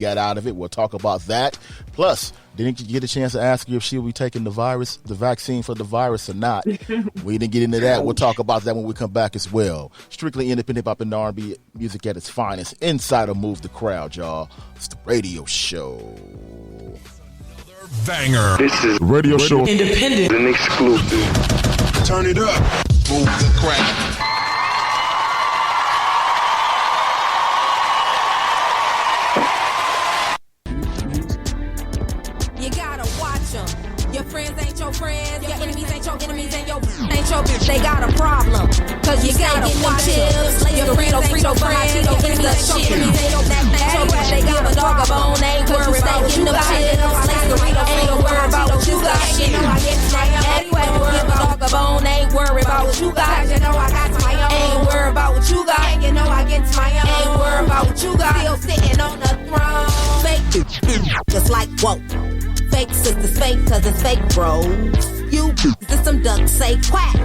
got out of it. We'll talk about that. Plus, didn't get a chance to ask her if she'll be taking the vaccine for the virus or not. We didn't get into that. We'll talk about that when we come back as well. Strictly independent hip-hop and R&B music at its finest. Inside of Move the Crowd, y'all. It's the radio show. Banger. This is Radio show. Independent an exclusive. Turn it up. Move the crowd. You gotta watch them. Your friends ain't your friends. Your enemies ain't your enemies. And your ain't your bitch. They got a problem. Cause you gotta watch them. Your friends ain't your friends. Your enemies ain't your enemies. And your ain't your bitch. They got a dog of bone. Ain't worried about what you got. Ain't worried about what you got. You know I get anyway. Give a dog a bone. Ain't worried about what you got. You know I got my own. Ain't worried about what you got. You know I get my own. Ain't worried about what you got. Still sitting on the throne. Fake, just like whoa. Fake sisters, fake cousins, fake bros. You is some ducks say quack.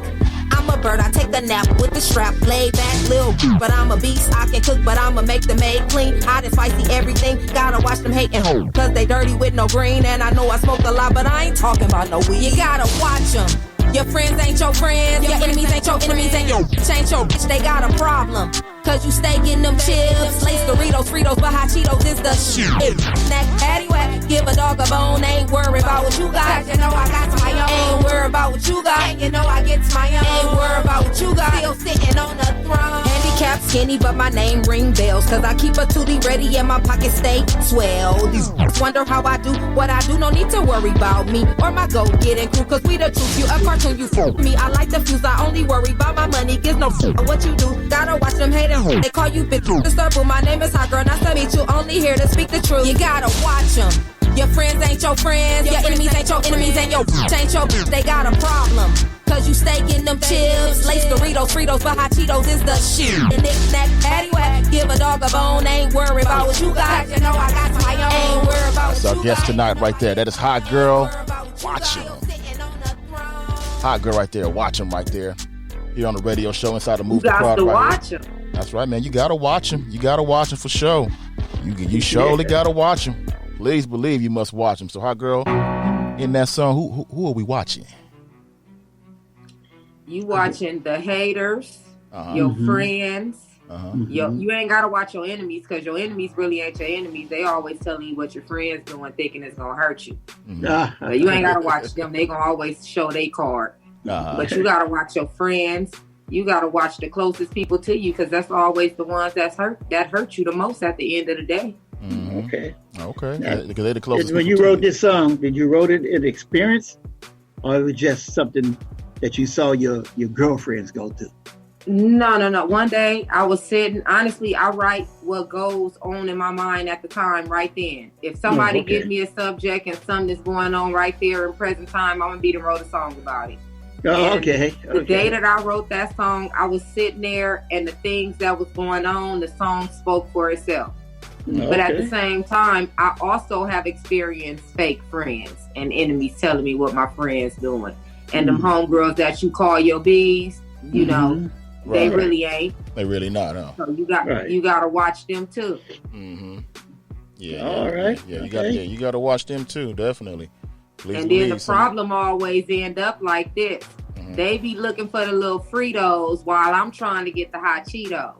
I'm a bird, I take a nap with the strap, lay back, lil'. But I'm a beast, I can cook, but I'ma make them egg clean. Hot and spicy, everything. Gotta watch them hatin', cause they dirty with no green. And I know I smoke a lot, but I ain't talking about no weed. You gotta watch them. Your friends ain't your friends. Your enemies ain't your enemies. And your bitch ain't your bitch. They got a problem. Cause you stay getting them chips. Lace Doritos, Fritos, but hot Cheetos is the shit. Snack patty wet. Give a dog a bone. Ain't worried about what you got. You know I got my own. Ain't worried about what you got. You know I get my own. Ain't worried about what you got. Still sitting on the throne. Handicapped skinny, but my name ring bells. Cause I keep a tootie ready and my pocket stay swell. These wonder how I do what I do. No need to worry about me or my go-getting crew. Cause we the truth. You a cartoon, you fool me. I like the fuse. I only worry about my money. Gives no f*** what you do. Gotta watch them hating. They call you bitch. Disturble. My name is Hotgyrl. Nice to meet you. Only here to speak the truth. You gotta watch them. Your friends ain't your friends. Your enemies ain't your enemies. And your bitch ain't your bitch. They got a problem. Cause you stay getting them chips. Lace Doritos, Fritos, but hot Cheetos is the shit. And knick-knack, paddywhack. Give a dog a bone. Ain't worried about what you got. You know I got my own. Ain't worried about what you got. That's our guest tonight right there. That is Hotgyrl. Watch him. Hotgyrl right there. Watch him right there. Here on the radio show inside the Move the Crowd. You got to right watch here. him. That's right, man. You gotta watch him. You gotta watch him for sure. You surely gotta watch him. Please believe you must watch him. So, Hotgyrl, in that song, who are we watching? You watching the haters, your friends. You ain't gotta watch your enemies because your enemies really ain't your enemies. They always telling you what your friends doing, thinking it's gonna hurt you. But you ain't gotta watch them. They gonna always show their card. But you gotta watch your friends. You gotta watch the closest people to you because that's always the ones that hurt you the most at the end of the day. Okay. Now, Because they're the closest. when you wrote this song, did you wrote it in experience, or it was just something that you saw your girlfriends go through? No. One day I was sitting. Honestly, I write what goes on in my mind at the time, right then. If somebody gives me a subject and something is going on right there in present time, I'm gonna be and wrote a song about it. Oh, The day that I wrote that song, I was sitting there, and the things that was going on, the song spoke for itself. But at the same time, I also have experienced fake friends and enemies telling me what my friends doing. And them homegirls that you call your bees, you know, they really ain't. They really not, huh? So you got to watch them too. Yeah. All right. Yeah, you got to watch them too, definitely. Please and then the problem always end up like this. They be looking for the little Fritos while I'm trying to get the hot Cheetos.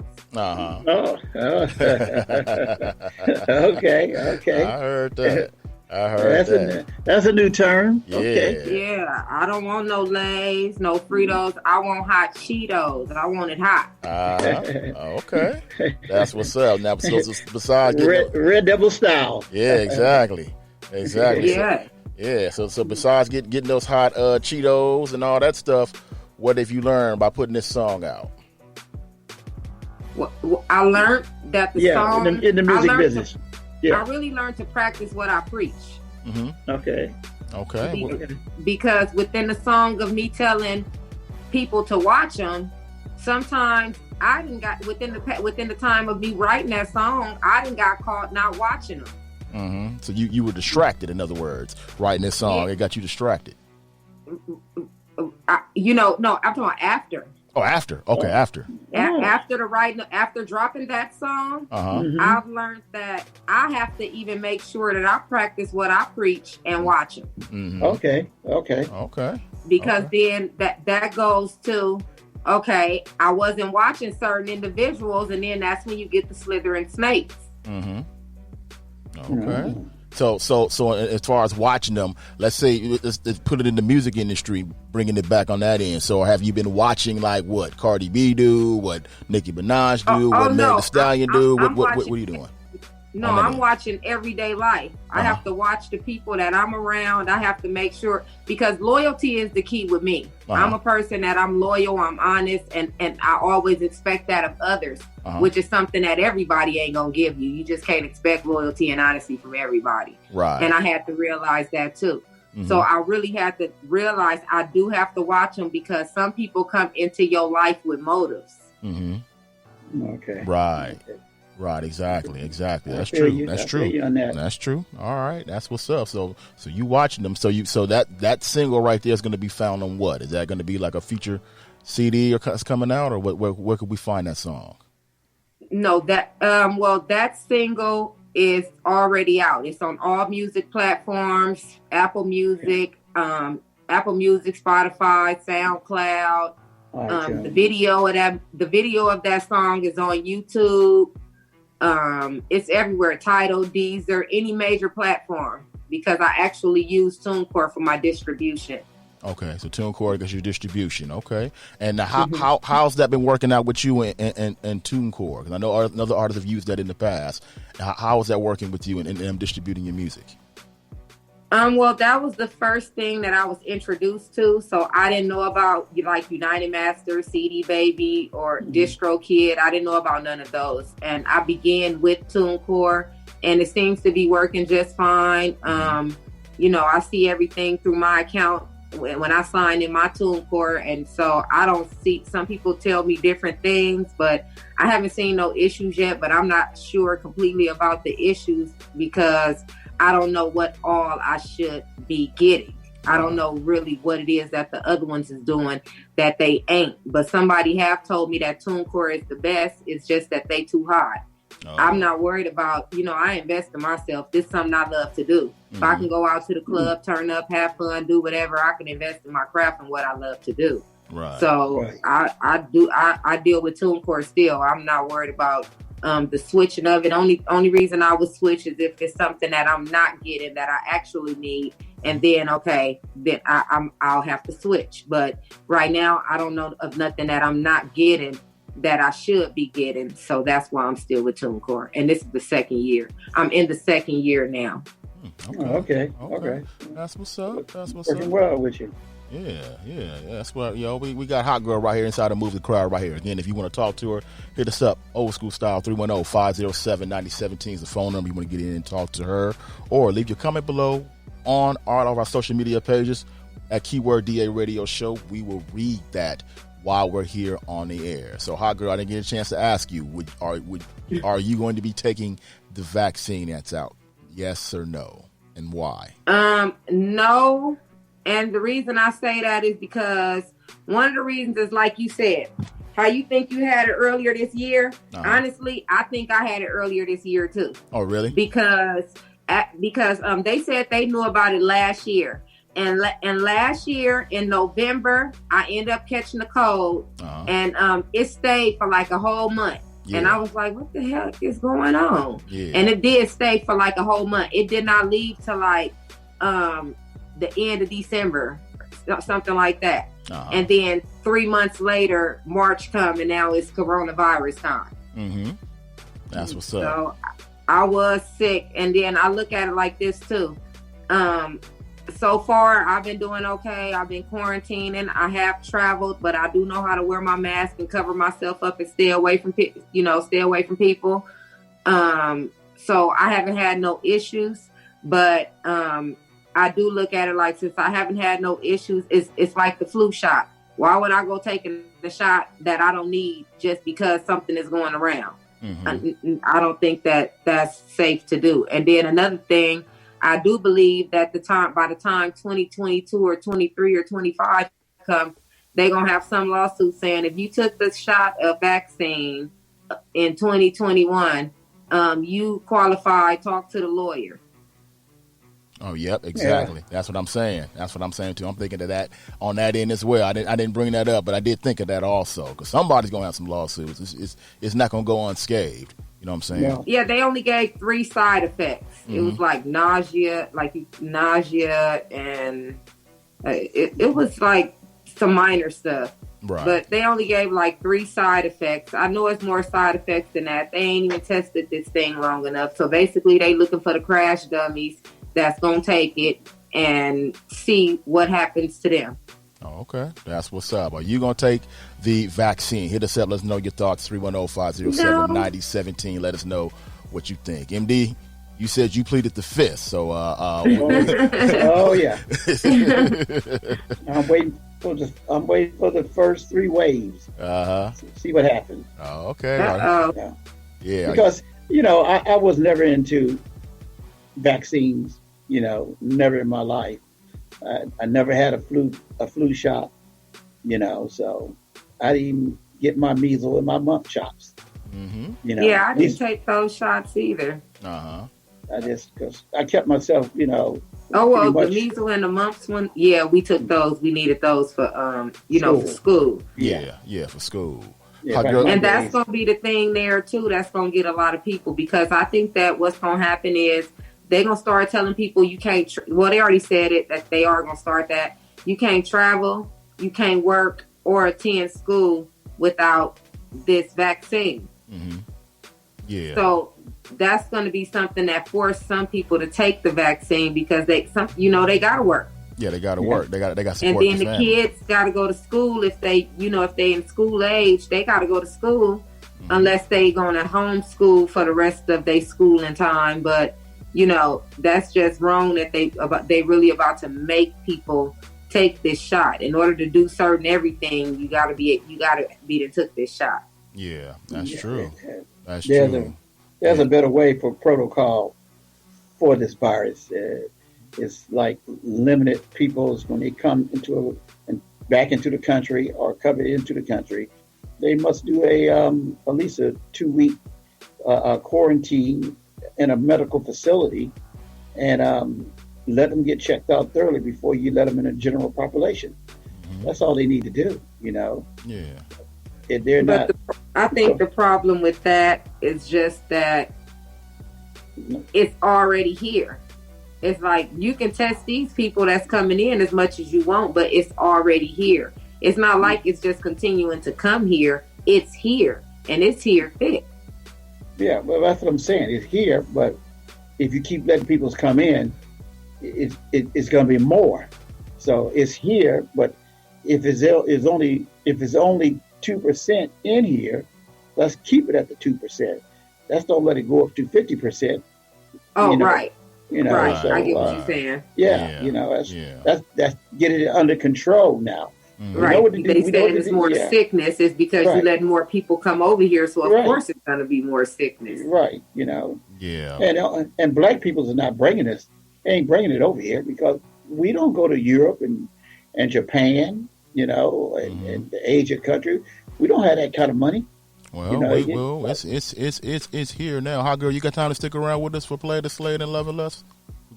Okay. I heard that. That's a new term. Yeah. Okay. Yeah, I don't want no Lay's, no Fritos. I want hot Cheetos, and I want it hot. Okay. That's what's up. Now, so besides Red Devil style. Yeah, exactly. Yeah. Yeah, so besides getting those hot Cheetos and all that stuff, what have you learned by putting this song out? Well, I learned that the song... in the music business. I really learned to practice what I preach. Okay. Because within the song of me telling people to watch them, sometimes I didn't got... Within the time of me writing that song, I didn't got caught not watching them. So you were distracted, in other words, writing this song. It got you distracted. No, I'm talking about after. Oh, after. Okay, after. After dropping that song, I've learned that I have to even make sure that I practice what I preach and watch them. Mm-hmm. Okay. Because then that goes to, okay, I wasn't watching certain individuals, and then that's when you get the slithering snakes. Mm-hmm. Okay. So as far as watching them, let's say let's put it in the music industry, bringing it back on that end. So have you been watching like what Cardi B do, what Nicki Minaj do, what Megan Thee Stallion do? What are you doing? No, I'm watching everyday life. I have to watch the people that I'm around. I have to make sure, because loyalty is the key with me. I'm a person that I'm loyal, I'm honest, and I always expect that of others, which is something that everybody ain't gonna give you. You just can't expect loyalty and honesty from everybody. Right. And I had to realize that too. So I really had to realize I do have to watch them, because some people come into your life with motives. Okay. Right. Okay. Right, exactly. That's true. That's true. That's true. All right, that's what's up. So you watching them. So that single right there is going to be found on what? Is that going to be like a feature CD or coming out, or where could we find that song? No, that single is already out. It's on all music platforms: Apple Music, Spotify, SoundCloud. The video of that song is on YouTube. It's everywhere. Tidal, Deezer, any major platform, because I actually use TuneCore for my distribution. Okay, so TuneCore is your distribution. Okay, and how's that been working out with you and TuneCore? Because I know other artists have used that in the past. How is that working with you and distributing your music? Well, that was the first thing that I was introduced to. So I didn't know about like United Master, CD Baby, or DistroKid. I didn't know about none of those. And I began with TuneCore, and it seems to be working just fine. I see everything through my account when I sign in my TuneCore. And so I don't see, some people tell me different things, but I haven't seen no issues yet. But I'm not sure completely about the issues, because I don't know what all I should be getting. I don't know really what it is that the other ones is doing that they ain't. But somebody have told me that TuneCore is the best. It's just that they too high. I'm not worried about, I invest in myself. This is something I love to do. If I can go out to the club, turn up, have fun, do whatever, I can invest in my craft and what I love to do. Right. So I deal with TuneCore still. I'm not worried about the switching of it. Only reason I would switch is if it's something that I'm not getting that I actually need, and then I'll have to switch. But right now I don't know of nothing that I'm not getting that I should be getting, so that's why I'm still with TuneCore. And this is the second year. I'm in the second year now. Okay. That's what's up. Working well with you. Yeah. That's what we got Hotgyrl right here inside the Move the Crowd right here. Again, if you want to talk to her, hit us up. Old school style 310-507-9017 is the phone number. You want to get in and talk to her, or leave your comment below on all of our social media pages at keyword DA Radio Show. We will read that while we're here on the air. So Hotgyrl, I didn't get a chance to ask you, are you going to be taking the vaccine that's out? Yes or no, and why? No. And the reason I say that is because one of the reasons is, like you said, how you think you had it earlier this year. Honestly, I think I had it earlier this year too. Oh, really? Because they said they knew about it last year. And last year in November, I ended up catching the cold, and it stayed for like a whole month. Yeah. And I was like, what the heck is going on? Yeah. And it did stay for like a whole month. It did not leave till like the end of December, something like that. And then 3 months later, March come, and now it's coronavirus time. That's what's up. So I was sick, and then I look at it like this too. So far, I've been doing okay. I've been quarantining. I have traveled, but I do know how to wear my mask and cover myself up and stay away from people. So I haven't had no issues, but I do look at it like, since I haven't had no issues, it's like the flu shot. Why would I go taking the shot that I don't need just because something is going around? I don't think that that's safe to do. And then another thing, I do believe that by the time 2022 or 23 or 25 come, they're going to have some lawsuit saying if you took the shot of vaccine in 2021, you qualify, talk to the lawyer. Oh, yep, exactly. Yeah. That's what I'm saying. That's what I'm saying, too. I'm thinking of that on that end as well. I didn't bring that up, but I did think of that also, because somebody's going to have some lawsuits. It's not going to go unscathed. You know what I'm saying? No. Yeah, they only gave 3 side effects. Mm-hmm. It was like nausea, and it was like some minor stuff. Right. But they only gave like 3 side effects. I know it's more side effects than that. They ain't even tested this thing long enough. So basically, they looking for the crash dummies that's going to take it and see what happens to them. Oh, okay. That's what's up. Are you going to take the vaccine? Hit us up. Let us know your thoughts. 310-507-9017. Let us know what you think. MD, you said you pleaded the fifth. So, oh, yeah. I'm waiting for the first 3 waves. See what happens. Oh, okay. Yeah. Because, I was never into vaccines, never in my life. I never had a flu shot, so I didn't even get my measles and my mump shots. Mm-hmm. Yeah, I didn't take those shots either. Because I kept myself, Oh, well, the measles and the mumps one, yeah, we took those. We needed those for, for school. Yeah, for school. Yeah, and that's going to be the thing there, too. That's going to get a lot of people, because I think that what's going to happen is they're going to start telling people you can't, they already said it, that they are going to start that. You can't travel, you can't work or attend school without this vaccine. Mm-hmm. Yeah. So that's going to be something that forced some people to take the vaccine, because they got to work. Yeah, they got to work. They got support. And then the kids got to go to school. If they, if they in school age, they got to go to school, unless they going to homeschool for the rest of their schooling time. But that's just wrong that they really about to make people take this shot. In order to do certain everything, you gotta be that took this shot. Yeah, that's true. That's true. There's a better way for protocol for this virus. It's like limited people's when they come back into the country or coming into the country, they must do at least a 2-week quarantine in a medical facility, and let them get checked out thoroughly before you let them in a general population. Mm-hmm. That's all they need to do, Yeah. If they're not. I think the problem with that is just that it's already here. It's like you can test these people that's coming in as much as you want, but it's already here. It's not like it's just continuing to come here. It's here, and it's here thick. Yeah, well, that's what I'm saying. It's here, but if you keep letting people come in, it's going to be more. So it's here, but if it's only 2% in here, let's keep it at the 2%. Let's don't let it go up to 50%. Oh, right. Right. So, I get what you're saying. That's get it under control now. Mm-hmm. Right. They said it's more sickness is because you let more people come over here, so of course it's going to be more sickness. Right. Yeah. And black people are not bringing this. They ain't bringing it over here because we don't go to Europe and Japan, and the Asia country. We don't have that kind of money. Well, it's here now. Hotgyrl, you got time to stick around with us for Play the Sled and Love and Lust?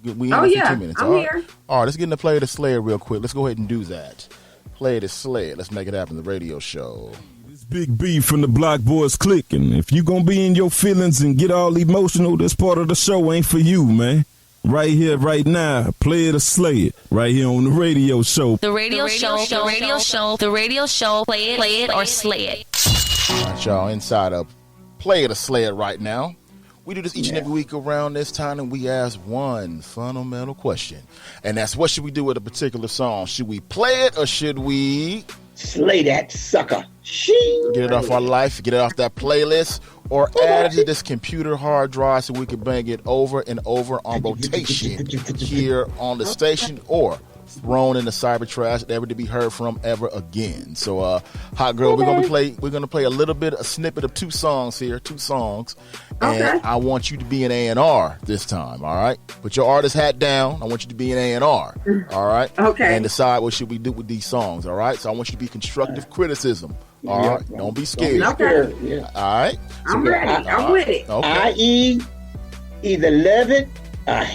We I'm here. All right, let's get into Play the Sled real quick. Let's go ahead and do that. Play the Sled. Let's make it happen. The radio show. It's Big B from the Block Boys Click, and if you gonna be in your feelings and get all emotional, this part of the show ain't for you, man. Right here, right now, Play it or Slay it. Right here on the radio show. The radio show. Play it or slay it. All right, y'all, inside of Play it or Slay it right now. We do this each and every week around this time, and we ask one fundamental question. And that's, what should we do with a particular song? Should we play it or should we slay that sucker? Shing. Get it off our life, get it off that playlist, or add it to this computer hard drive so we can bang it over and over on rotation here on the station, or thrown in the cyber trash, never to be heard from ever again. So, Hotgyrl, we're gonna play a snippet of 2 songs here, 2 songs, and I want you to be an A&R this time. All right, put your artist hat down. I want you to be an A&R. All right, okay, and decide what should we do with these songs. All right, so I want you to be constructive criticism. All right, don't be scared. Okay, yeah. All right, I'm ready. I'm with it. I.e., either love it or